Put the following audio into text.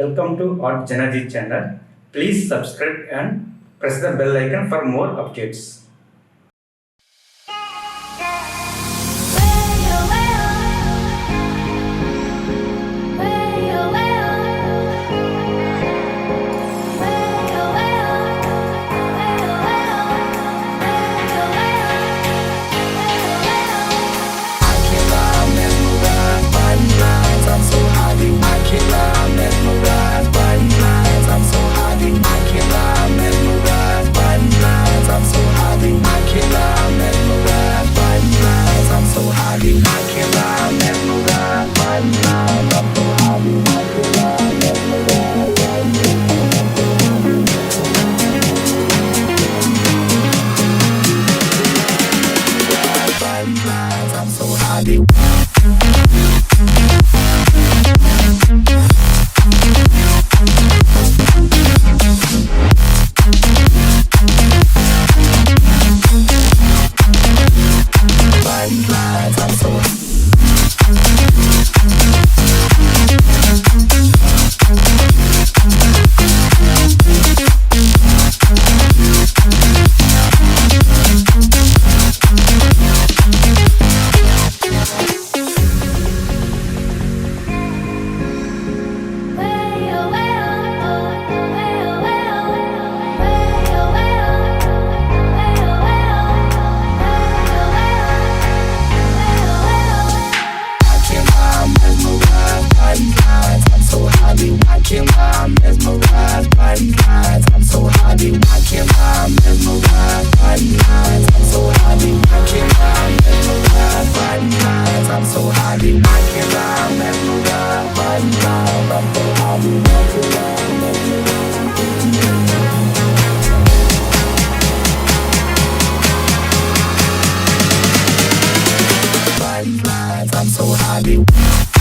Welcome to our JanaG channel. Please subscribe and press the bell icon for more updates. I'm so hot. I'm mesmerized by these eyes. I'm so hot, I can't lie. I'm mesmerized by these eyes. I'm so hot, I can't lie. I'm mesmerized by these eyes. I'm so hot, I can't lie. I'm mesmerized by these eyes. I'm so hot, I can't lie. I'm mesmerized by these eyes. I'm so hot.